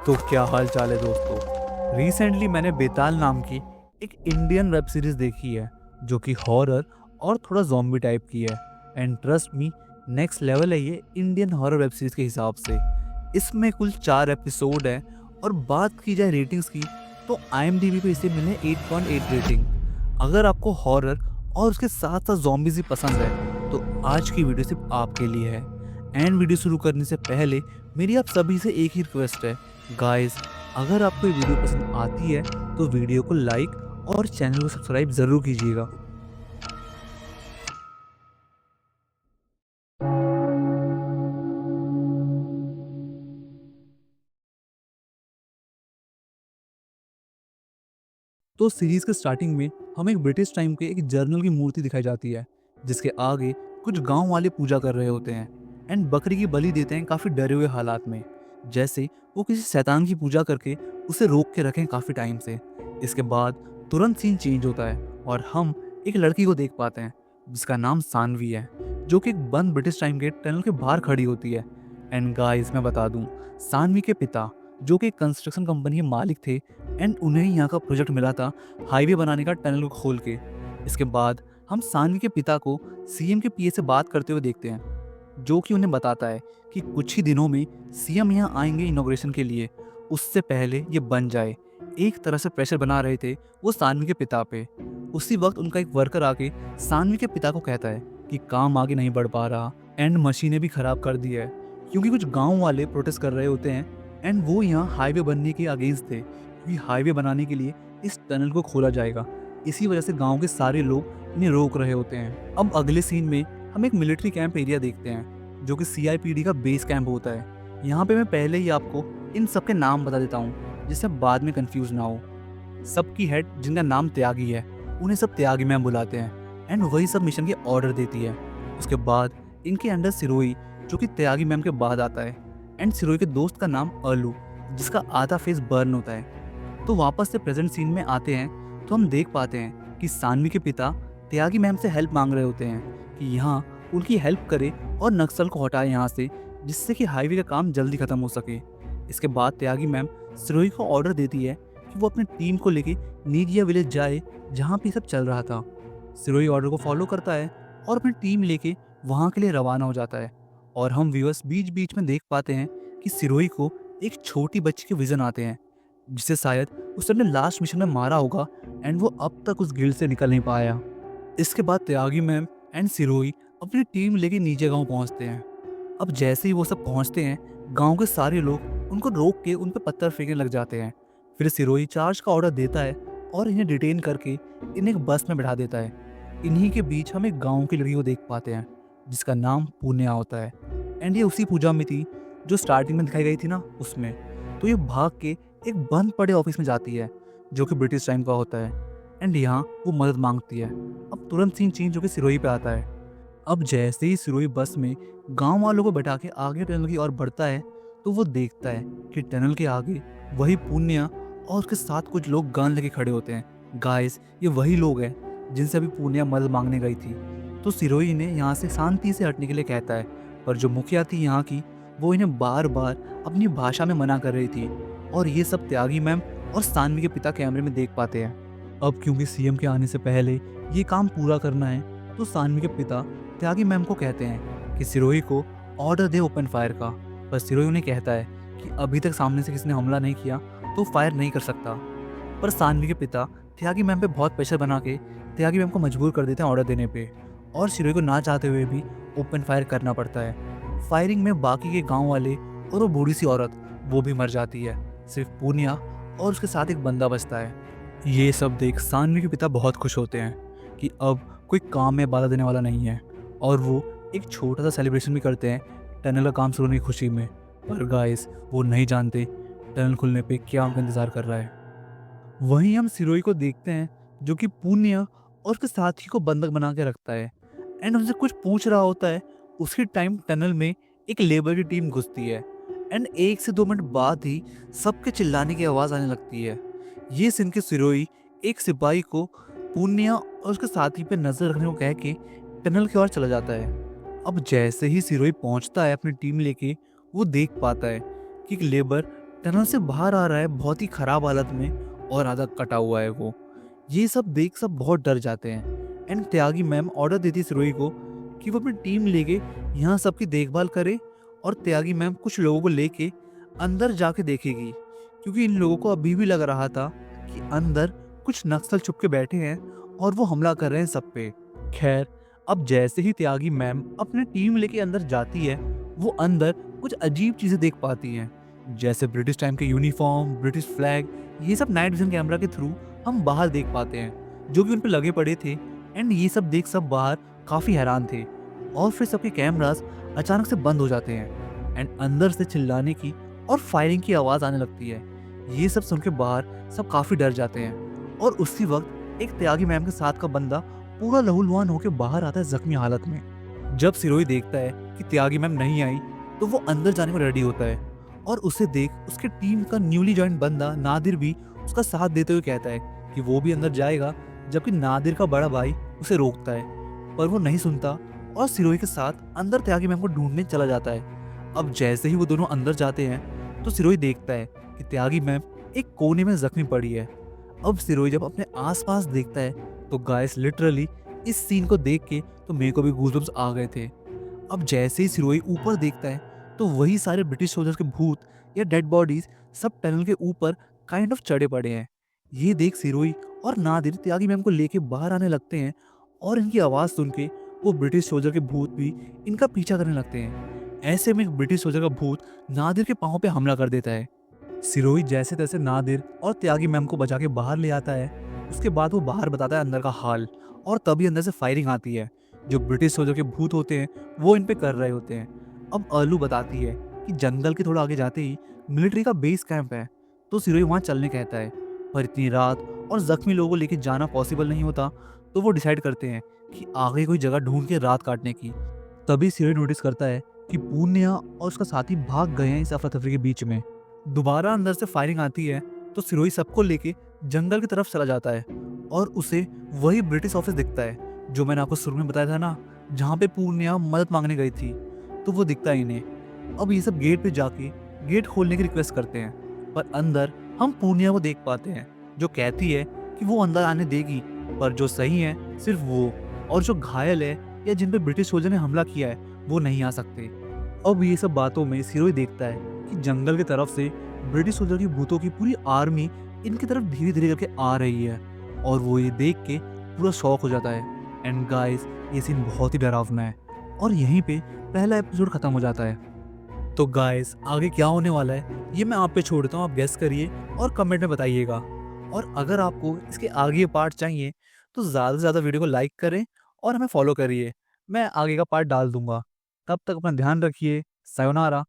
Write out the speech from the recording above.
तो क्या हाल चाल है दोस्तों। रिसेंटली मैंने बेताल नाम की एक इंडियन वेब सीरीज देखी है जो कि हॉरर और थोड़ा ज़ॉम्बी टाइप की है। And trust me, next level है ये इंडियन हॉरर वेब सीरीज के हिसाब से। इसमें कुल 4 एपिसोड है और बात की जाए रेटिंग्स की तो IMDb पे इसे मिले 8.8 रेटिंग। अगर आपको हॉरर और उसके साथ साथ ज़ॉम्बीज़ भी पसंद है तो आज की वीडियो सिर्फ आपके लिए है। एंड वीडियो शुरू करने से पहले मेरी आप सभी से एक ही रिक्वेस्ट है, गाइस, अगर आपको ये वीडियो पसंद आती है तो वीडियो को लाइक और चैनल को सब्सक्राइब ज़रूर कीजिएगा। तो सीरीज के स्टार्टिंग में हमें एक ब्रिटिश टाइम के एक जर्नल की मूर्ति दिखाई जाती है जिसके आगे कुछ गांव वाले पूजा कर रहे होते हैं एंड बकरी की बलि देते हैं काफ़ी डरे हुए हालात में, जैसे वो किसी शैतान की पूजा करके उसे रोक के रखें काफ़ी टाइम से। इसके बाद तुरंत सीन चेंज होता है और हम एक लड़की को देख पाते हैं जिसका नाम सानवी है, जो कि एक बंद ब्रिटिश टाइम के टनल के बाहर खड़ी होती है। एंड गाइस, मैं बता दूं, सानवी के पिता जो कि कंस्ट्रक्शन कंपनी के मालिक थे एंड उन्हें ही यहाँ का प्रोजेक्ट मिला था हाईवे बनाने का टनल को खोल के। इसके बाद हम सानवी के पिता को CM के PA से बात करते हुए देखते हैं, जो कि उन्हें बताता है कि कुछ ही दिनों में CM यहाँ आएंगे इनॉग्रेशन के लिए, उससे पहले ये बन जाए। एक तरह से प्रेशर बना रहे थे वो सानवी के पिता पे। उसी वक्त उनका एक वर्कर आके सानवी के पिता को कहता है कि काम आगे नहीं बढ़ पा रहा एंड मशीनें भी खराब कर दी है, क्योंकि कुछ गाँव वाले प्रोटेस्ट कर रहे होते हैं एंड वो यहाँ हाईवे बनने के अगेंस्ट थे, क्योंकि हाईवे बनाने के लिए इस टनल को खोला जाएगा। इसी वजह से गांव के सारे लोग इन्हें रोक रहे होते हैं। अब अगले सीन में हम एक मिलिट्री कैंप एरिया देखते हैं जो कि CIPD का बेस कैंप होता है। यहाँ पे मैं पहले ही आपको इन सब के नाम बता देता हूँ जिससे बाद में कंफ्यूज ना हो। सबकी हेड जिनका नाम त्यागी है उन्हें सब त्यागी मैम बुलाते हैं एंड वही सब मिशन के ऑर्डर देती है। उसके बाद इनके अंडर सिरोही, जो कि त्यागी मैम के बाद आता है, एंड सिरोही के दोस्त का नाम अलू, जिसका आधा फेस बर्न होता है। तो वापस से प्रेजेंट सीन में आते हैं तो हम देख पाते हैं कि सानवी के पिता त्यागी मैम से हेल्प मांग रहे होते हैं कि यहाँ उनकी हेल्प करे और नक्सल को हटाए यहाँ से, जिससे कि हाईवे का काम जल्दी खत्म हो सके। इसके बाद त्यागी मैम सिरोही को ऑर्डर देती है कि वो अपनी टीम को लेके नीजिया विलेज जाए जहाँ पे सब चल रहा था। सिरोही ऑर्डर को फॉलो करता है और अपनी टीम लेके वहाँ के लिए रवाना हो जाता है। और हम व्यूअर्स बीच बीच में देख पाते हैं कि सिरोही को एक छोटी बच्ची के विजन आते हैं जिसे शायद उसने लास्ट मिशन में मारा होगा एंड वो अब तक उस गिल्ड से निकल नहीं पाया। इसके बाद त्यागी मैम एंड सिरोही अपनी टीम लेके नीचे गांव पहुंचते हैं। अब जैसे ही वो सब पहुंचते हैं, गांव के सारे लोग उनको रोक के उन पर पत्थर फेंकने लग जाते हैं। फिर सिरोही चार्ज का ऑर्डर देता है और इन्हें डिटेन करके इन्हें एक बस में बैठा देता है। इन्हीं के बीच हम एक गाँव की लड़की को देख पाते हैं जिसका नाम पूर्णिया होता है एंड ये उसी पूजा में थी जो स्टार्टिंग में दिखाई गई थी ना, उसमें। तो ये भाग के एक बंद पड़े ऑफिस में जाती है जो कि ब्रिटिश टाइम का होता है एंड यहाँ वो मदद मांगती है। अब तुरंत सीन चेंज होकर सिरोही पे आता है। अब जैसे ही सिरोही बस में गांव वालों को बैठा के आगे टनल की ओर बढ़ता है तो वो देखता है कि टनल के आगे वही पुण्या और उसके साथ कुछ लोग गन लेके खड़े होते हैं। गाइस, ये वही लोग हैं जिनसे अभी पुण्या मदद मांगने गई थी। तो सिरोही ने यहाँ से शांति से हटने के लिए कहता है, पर जो मुखिया थी यहाँ की, वो इन्हें बार बार अपनी भाषा में मना कर रही थी। और ये सब त्यागी मैम और सानवी के पिता कैमरे में देख पाते हैं। अब क्योंकि CM के आने से पहले ये काम पूरा करना है तो सानवी के पिता त्यागी मैम को कहते हैं कि सिरोही को ऑर्डर दे ओपन फायर का। पर सिरोही उन्हें कहता है कि अभी तक सामने से किसी ने हमला नहीं किया तो फायर नहीं कर सकता। पर सानवी के पिता त्यागी मैम पे बहुत प्रेशर बना के त्यागी मैम को मजबूर कर देते हैं ऑर्डर देने पे, और सिरोही को ना चाहते हुए भी ओपन फायर करना पड़ता है। फायरिंग में बाकी के गांव वाले और वो बूढ़ी सी औरत वो भी मर जाती है। सिर्फ पूर्णिया और उसके साथ एक बंदा बचता है। ये सब देख सानवी के पिता बहुत खुश होते हैं कि अब कोई काम में बाधा देने वाला नहीं है, और वो एक छोटा सा सेलिब्रेशन भी करते हैं टनल का काम शुरू होने की खुशी में। पर गाइस, वो नहीं जानते टनल खुलने पे क्या उनका इंतज़ार कर रहा है। वहीं हम सिरोही को देखते हैं जो कि पूर्णिया और उसके साथी को बंधक बना के रखता है एंड उनसे कुछ पूछ रहा होता है। उसी टाइम टनल में एक लेबर की टीम घुसती है एंड 1 से 2 मिनट बाद ही सबके चिल्लाने की आवाज़ आने लगती है। ये सुन के सिरोही एक सिपाही को पूर्णिया और उसके साथी पे नजर रखने को कह के टनल की ओर चला जाता है। अब जैसे ही सिरोही पहुंचता है अपनी टीम लेके, वो देख पाता है कि एक लेबर टनल से बाहर आ रहा है बहुत ही खराब हालत में और आधा कटा हुआ है वो। ये सब देख सब बहुत डर जाते हैं एंड त्यागी मैम ऑर्डर देती सिरोही को कि वो अपनी टीम लेके यहाँ सबकी देखभाल करे और त्यागी मैम कुछ लोगों को लेके अंदर जाके देखेगी, क्योंकि इन लोगों को अभी भी लग रहा था कि अंदर कुछ नक्सल छुप के बैठे हैं और वो हमला कर रहे हैं सब पे। खैर, अब जैसे ही त्यागी मैम अपने टीम लेके अंदर जाती है, वो अंदर कुछ अजीब चीजें देख पाती हैं, जैसे ब्रिटिश टाइम के यूनिफॉर्म, ब्रिटिश फ्लैग। ये सब नाइट विजन कैमरा के थ्रू हम बाहर देख पाते हैं, जो कि उन पे लगे पड़े थे। एंड ये सब देख सब बाहर काफी हैरान थे और फिर सबके कैमरास अचानक से बंद हो जाते हैं एंड अंदर से चिल्लाने की और फायरिंग की आवाज आने लगती है। ये सब सुन के बाहर सब काफी डर जाते हैं और उसी वक्त एक त्यागी मैम के साथ का बंदा पूरा लहूलुहान होकर बाहर आता है जख्मी हालत में। जब सिरोही देखता है कि त्यागी मैम नहीं आई तो वो अंदर जाने को रेडी होता है और उसे देख उसके टीम का न्यूली ज्वाइन बंदा नादिर भी उसका साथ देते हुए कहता है कि वो भी अंदर जाएगा, जबकि नादिर का बड़ा भाई उसे रोकता है, पर वो नहीं सुनता और सिरोही के साथ अंदर त्यागी मैम को ढूंढने चला जाता है। अब जैसे ही वो दोनों अंदर जाते हैं तो सिरोही देखता है कि त्यागी मैम एक कोने में जख्मी पड़ी है। अब सिरोही जब अपने आसपास देखता है तो गाइस लिटरली इस सीन को देख के तो मेरे को भी गूज़बम्स आ गए थे। अब जैसे ही सिरोही ऊपर देखता है तो वही सारे ब्रिटिश सोल्जर्स के भूत या डेड बॉडीज सब टनल के ऊपर काइंड ऑफ चढ़े पड़े हैं। ये देख सिरोही और नादिर त्यागी मैम को लेके बाहर आने लगते हैं और इनकी आवाज़ सुन के वो ब्रिटिश सोल्जर के भूत भी इनका पीछा करने लगते हैं। ऐसे में एक ब्रिटिश सोल्जर का भूत नादिर के पाँव पे हमला कर देता है। सिरोही जैसे तैसे नादिर और त्यागी मैम को बचा के बाहर ले आता है। उसके बाद वो बाहर बताता है अंदर का हाल और तभी अंदर से फायरिंग आती है। जो ब्रिटिश सोल्जर के भूत होते हैं वो इन पे कर रहे होते हैं। अब अर्लू बताती है कि जंगल के थोड़ा आगे जाते ही मिलिट्री का बेस कैंप है, तो सिरोही वहाँ चलने कहता है, पर इतनी रात और जख्मी लोगों को लेके जाना पॉसिबल नहीं होता, तो वो डिसाइड करते हैं कि आगे कोई जगह ढूंढ के रात काटने की। तभी सिरोही नोटिस करता है कि पूर्णिया और उसका साथी भाग गए हैं इस अफरा तफरी के बीच में। दोबारा अंदर से फायरिंग आती है तो सिरोही सबको लेके जंगल की तरफ चला जाता है और उसे वही ब्रिटिश ऑफिस दिखता है जो मैंने आपको शुरू में बताया था ना, जहाँ पे पूर्णिया मदद मांगने गई थी, तो वो दिखता है इन्हें। अब ये सब गेट पे जाके गेट खोलने की रिक्वेस्ट करते हैं, पर अंदर हम पूर्णिया को देख पाते हैं जो कहती है कि वो अंदर आने देगी, पर जो सही है सिर्फ वो, और जो घायल है या जिन पे ब्रिटिश सोल्जर ने हमला किया है वो नहीं आ सकते। अब ये सब बातों में सिरोही देखता है कि जंगल की तरफ से ब्रिटिश सोल्जर की भूतों की पूरी आर्मी इनकी तरफ धीरे धीरे करके आ रही है और वो ये देख के पूरा शॉक हो जाता है। एंड गाइस, ये सीन बहुत ही डरावना है और यहीं पे पहला एपिसोड खत्म हो जाता है। तो गाइस, आगे क्या होने वाला है ये मैं आप पे छोड़ता हूँ, आप गेस करिए और कमेंट में बताइएगा। और अगर आपको इसके आगे पार्ट चाहिए तो ज़्यादा से ज़्यादा वीडियो को लाइक करें और हमें फॉलो करिए, मैं आगे का पार्ट डाल दूंगा। तब तक अपना ध्यान रखिए। सायोनारा।